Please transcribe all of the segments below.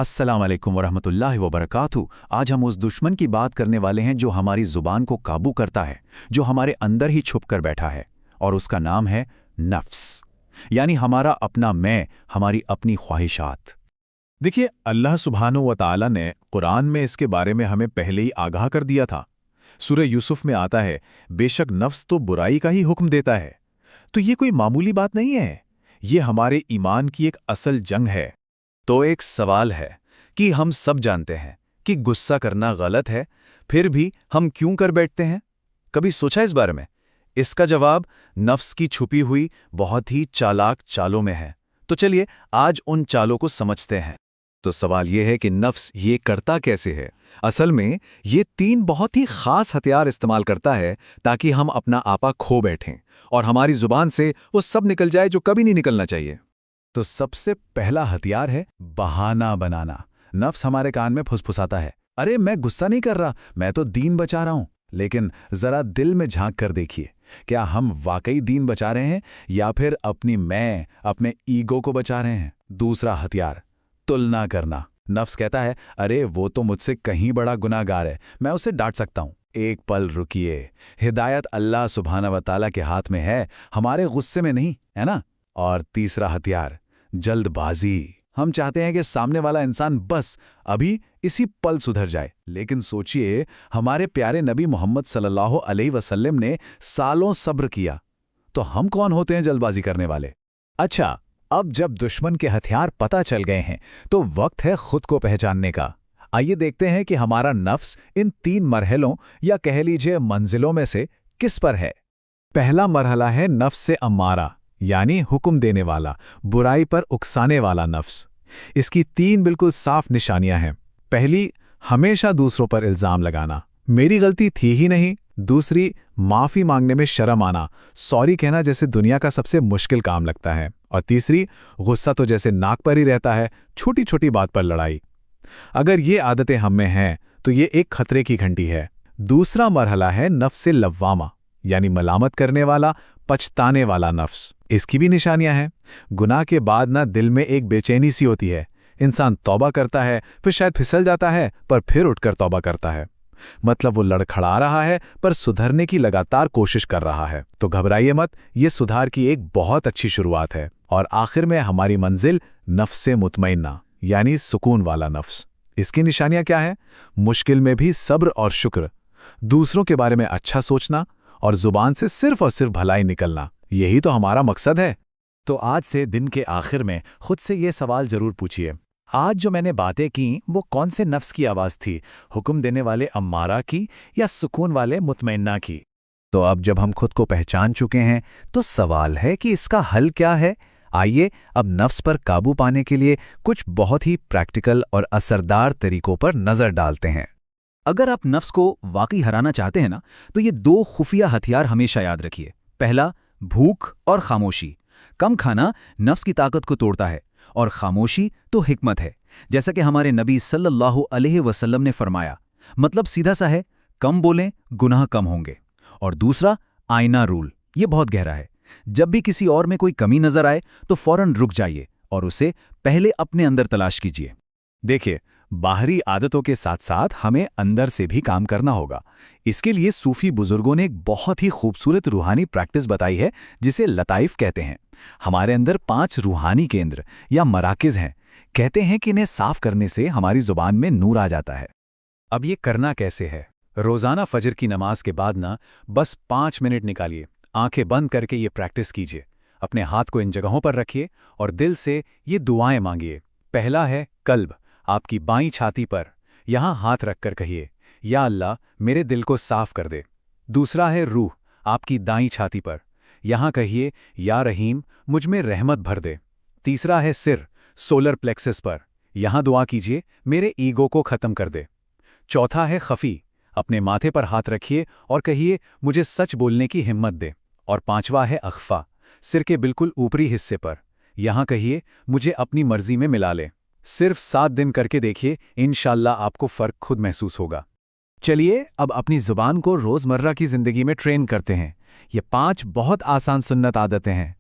अस्सलाम वालेकुम वरहमतुल्लाहि वबरकातुहू। आज हम उस दुश्मन की बात करने वाले हैं जो हमारी जुबान को काबू करता है, जो हमारे अंदर ही छुप कर बैठा है, और उसका नाम है नफ्स, यानी हमारा अपना मैं, हमारी अपनी ख्वाहिशात। देखिए, अल्लाह सुब्हानो व तआला ने कुरान में इसके बारे में हमें पहले ही आगाह कर दिया था। सूरह यूसुफ में आता है, बेशक नफ्स तो बुराई का ही हुक्म देता है। तो ये कोई मामूली बात नहीं है, ये हमारे ईमान की एक असल जंग है। तो एक सवाल है कि हम सब जानते हैं कि गुस्सा करना गलत है, फिर भी हम क्यों कर बैठते हैं? कभी सोचा इस बारे में? इसका जवाब नफ्स की छुपी हुई बहुत ही चालाक चालों में है। तो चलिए आज उन चालों को समझते हैं। तो सवाल ये है कि नफ्स ये करता कैसे है? असल में ये 3 बहुत ही खास हथियार इस्तेमाल करता है ताकि हम अपना आपा खो बैठें और हमारी जुबान से वो सब निकल जाए जो कभी नहीं निकलना चाहिए। तो सबसे पहला हथियार है बहाना बनाना। नफ्स हमारे कान में फुसफुसाता है, अरे मैं गुस्सा नहीं कर रहा, मैं तो दीन बचा रहा हूं। लेकिन जरा दिल में झांक कर देखिए, क्या हम वाकई दीन बचा रहे हैं या फिर अपने ईगो को बचा रहे हैं? दूसरा हथियार, तुलना करना। नफ्स कहता है, अरे वो तो मुझसे कहीं बड़ा गुनाहगार है, मैं उसे डांट सकता हूं। एक पल रुकिए, हिदायत अल्लाह सुब्हाना व तआला के हाथ में है, हमारे गुस्से में नहीं, है ना? और तीसरा हथियार, जल्दबाजी। हम चाहते हैं कि सामने वाला इंसान बस अभी इसी पल सुधर जाए। लेकिन सोचिए, हमारे प्यारे नबी मोहम्मद सल्लल्लाहु अलैहि वसल्लम ने सालों सब्र किया, तो हम कौन होते हैं जल्दबाजी करने वाले? अच्छा, अब जब दुश्मन के हथियार पता चल गए हैं तो वक्त है खुद को पहचानने का। आइए देखते हैं कि हमारा नफ्स इन 3 मरहलों या कह लीजिए मंजिलों में से किस पर है। पहला मरहला है नफ्स से अम्मारा, यानी हुक्म देने वाला, बुराई पर उकसाने वाला नफ्स। इसकी 3 बिल्कुल साफ निशानियां हैं। पहली, हमेशा दूसरों पर इल्जाम लगाना, मेरी गलती थी ही नहीं। दूसरी, माफी मांगने में शर्म आना, सॉरी कहना जैसे दुनिया का सबसे मुश्किल काम लगता है। और तीसरी, गुस्सा तो जैसे नाक पर ही रहता है, छोटी छोटी बात पर लड़ाई। अगर ये आदतें हम में हैं तो ये एक खतरे की घंटी है। दूसरा मरहला है नफ्स लव्वामा, यानी मलामत करने वाला, पछताने वाला नफ्स। इसकी भी निशानियां हैं। गुनाह के बाद ना दिल में एक बेचैनी सी होती है। इंसान तौबा करता है, फिर शायद फिसल जाता है, पर फिर उठकर तौबा करता है। मतलब वो लड़खड़ा रहा है पर सुधरने की लगातार कोशिश कर रहा है। तो घबराइए मत, ये सुधार की एक बहुत अच्छी शुरुआत है। और आखिर में हमारी मंजिल नफ्स मुतमइन्ना, यानी सुकून वाला नफ्स। इसकी निशानियां क्या है? मुश्किल में भी सब्र और शुक्र, दूसरों के बारे में अच्छा सोचना और जुबान से सिर्फ और सिर्फ भलाई निकलना। यही तो हमारा मकसद है। तो आज से दिन के आखिर में खुद से ये सवाल जरूर पूछिए, आज जो मैंने बातें की वो कौन से नफ्स की आवाज़ थी? हुक्म देने वाले अम्मारा की या सुकून वाले मुतमइन्ना की? तो अब जब हम खुद को पहचान चुके हैं तो सवाल है कि इसका हल क्या है। आइए अब नफ्स पर काबू पाने के लिए कुछ बहुत ही प्रैक्टिकल और असरदार तरीकों पर नजर डालते हैं। अगर आप नफ्स को वाकई हराना चाहते हैं ना, तो ये 2 खुफिया हथियार हमेशा याद रखिए। पहला, भूख और खामोशी। कम खाना नफ्स की ताकत को तोड़ता है, और खामोशी तो हिकमत है, जैसा कि हमारे नबी सल्लल्लाहु अलैहि वसल्लम ने फरमाया। मतलब सीधा सा है, कम बोलें, गुनाह कम होंगे। और दूसरा, आईना रूल। ये बहुत गहरा है। जब भी किसी और में कोई कमी नजर आए तो फौरन रुक जाइए और उसे पहले अपने अंदर तलाश कीजिए। देखिए, बाहरी आदतों के साथ साथ हमें अंदर से भी काम करना होगा। इसके लिए सूफी बुजुर्गों ने एक बहुत ही खूबसूरत रूहानी प्रैक्टिस बताई है, जिसे लताइफ कहते हैं। हमारे अंदर 5 रूहानी केंद्र या मराकिज हैं। कहते हैं कि इन्हें साफ करने से हमारी जुबान में नूर आ जाता है। अब ये करना कैसे है? रोजाना फजर की नमाज के बाद ना बस 5 मिनट निकालिए, आंखें बंद करके ये प्रैक्टिस कीजिए। अपने हाथ को इन जगहों पर रखिए और दिल से ये दुआएं मांगिए। पहला है कल्ब, आपकी बाईं छाती पर। यहां हाथ रखकर कहिए, या अल्लाह मेरे दिल को साफ कर दे। दूसरा है रूह, आपकी दाईं छाती पर। यहां कहिए, या रहीम मुझ में रहमत भर दे। तीसरा है सिर, सोलर प्लेक्सस पर। यहां दुआ कीजिए, मेरे ईगो को खत्म कर दे। चौथा है खफी, अपने माथे पर हाथ रखिए और कहिए, मुझे सच बोलने की हिम्मत दे। और पांचवा है अख्फा, सिर के बिल्कुल ऊपरी हिस्से पर। यहां कहिए, मुझे अपनी मर्जी में मिला ले। सिर्फ 7 दिन करके देखिए, इंशाअल्लाह आपको फर्क खुद महसूस होगा। चलिए अब अपनी जुबान को रोजमर्रा की जिंदगी में ट्रेन करते हैं। ये 5 बहुत आसान सुन्नत आदतें हैं।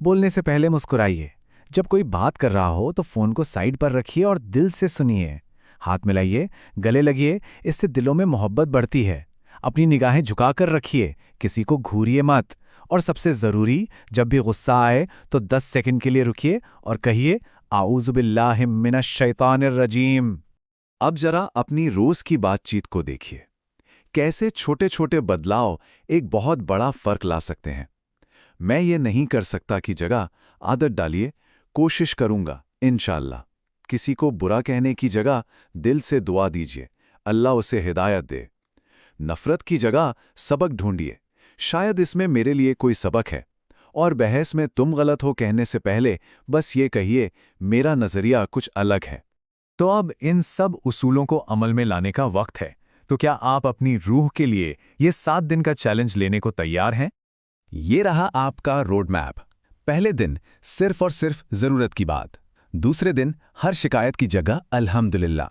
बोलने से पहले मुस्कुराइए, جب کوئی بات کر رہا ہو تو فون کو سائیڈ پر رکھیے اور دل سے سنیے، ہاتھ ملائیے، گلے لگیے، اس سے دلوں میں محبت بڑھتی ہے۔ اپنی نگاہیں جھکا کر رکھیے، کسی کو گھوریے مت، اور سب سے ضروری، جب بھی غصہ آئے تو 10 سیکنڈ کے لیے رکیے اور کہیے اعوذ باللہ من الشیطان الرجیم۔ اب ذرا اپنی روز کی بات چیت کو دیکھیے، کیسے چھوٹے چھوٹے بدلاؤ ایک بہت بڑا فرق لا سکتے ہیں۔ میں یہ نہیں کر سکتا کی جگہ عادت ڈالیے کوشش کروں گا انشاءاللہ۔ کسی کو برا کہنے کی جگہ دل سے دعا دیجیے، اللہ اسے ہدایت دے۔ نفرت کی جگہ سبق ڈھونڈیے، شاید اس میں میرے لیے کوئی سبق ہے۔ اور بحث میں تم غلط ہو کہنے سے پہلے بس یہ کہیے میرا نظریہ کچھ الگ ہے۔ تو اب ان سب اصولوں کو عمل میں لانے کا وقت ہے، تو کیا آپ اپنی روح کے لیے یہ 7 دن کا چیلنج لینے کو تیار ہیں؟ یہ رہا آپ کا روڈ میپ۔ پہلے دن صرف اور صرف ضرورت کی بات، دوسرے دن ہر شکایت کی جگہ الحمدللہ،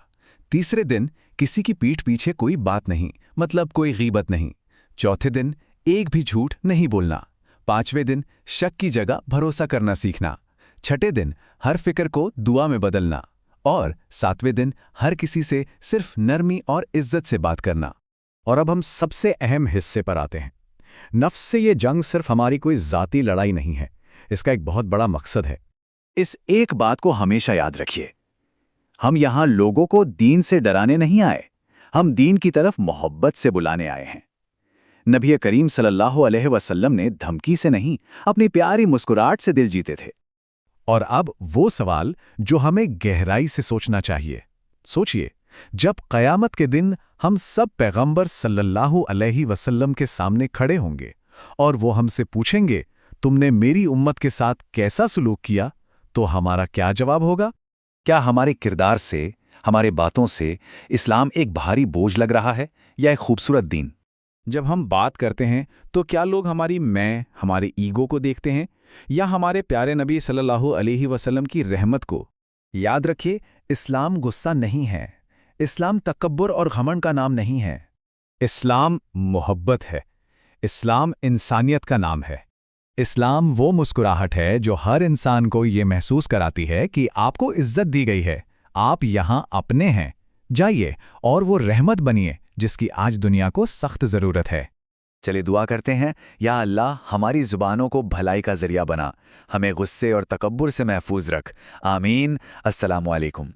تیسرے دن کسی کی پیٹھ پیچھے کوئی بات نہیں، مطلب کوئی غیبت نہیں، چوتھے دن ایک بھی جھوٹ نہیں بولنا، پانچویں دن شک کی جگہ بھروسہ کرنا سیکھنا، چھٹے دن ہر فکر کو دعا میں بدلنا، اور ساتویں دن ہر کسی سے صرف نرمی اور عزت سے بات کرنا۔ اور اب ہم سب سے اہم حصے پر آتے ہیں۔ نفس سے یہ جنگ صرف ہماری کوئی ذاتی لڑائی نہیں ہے، اس کا ایک بہت بڑا مقصد ہے۔ اس ایک بات کو ہمیشہ یاد رکھیے، ہم یہاں لوگوں کو دین سے ڈرانے نہیں آئے، ہم دین کی طرف محبت سے بلانے آئے ہیں۔ نبی کریم صلی اللہ علیہ وسلم نے دھمکی سے نہیں، اپنی پیاری مسکراہٹ سے دل جیتے تھے۔ اور اب وہ سوال جو ہمیں گہرائی سے سوچنا چاہیے۔ سوچئے، جب قیامت کے دن ہم سب پیغمبر صلی اللہ علیہ وسلم کے سامنے کھڑے ہوں گے اور وہ ہم سے پوچھیں گے تم نے میری امت کے ساتھ کیسا سلوک کیا، تو ہمارا کیا جواب ہوگا؟ کیا ہمارے کردار سے، ہمارے باتوں سے اسلام ایک بھاری بوجھ لگ رہا ہے یا ایک خوبصورت دین؟ جب ہم بات کرتے ہیں تو کیا لوگ ہمارے ایگو کو دیکھتے ہیں یا ہمارے پیارے نبی صلی اللہ علیہ وسلم کی رحمت کو؟ یاد رکھیے، اسلام غصہ نہیں ہے، اسلام تکبر اور گھمنڈ کا نام نہیں ہے، اسلام محبت ہے، اسلام انسانیت کا نام ہے، اسلام وہ مسکراہٹ ہے جو ہر انسان کو یہ محسوس کراتی ہے کہ آپ کو عزت دی گئی ہے، آپ یہاں اپنے ہیں، جائیے اور وہ رحمت بنیے جس کی آج دنیا کو سخت ضرورت ہے۔ چلے دعا کرتے ہیں، یا اللہ ہماری زبانوں کو بھلائی کا ذریعہ بنا، ہمیں غصے اور تکبر سے محفوظ رکھ، آمین۔ السلام علیکم۔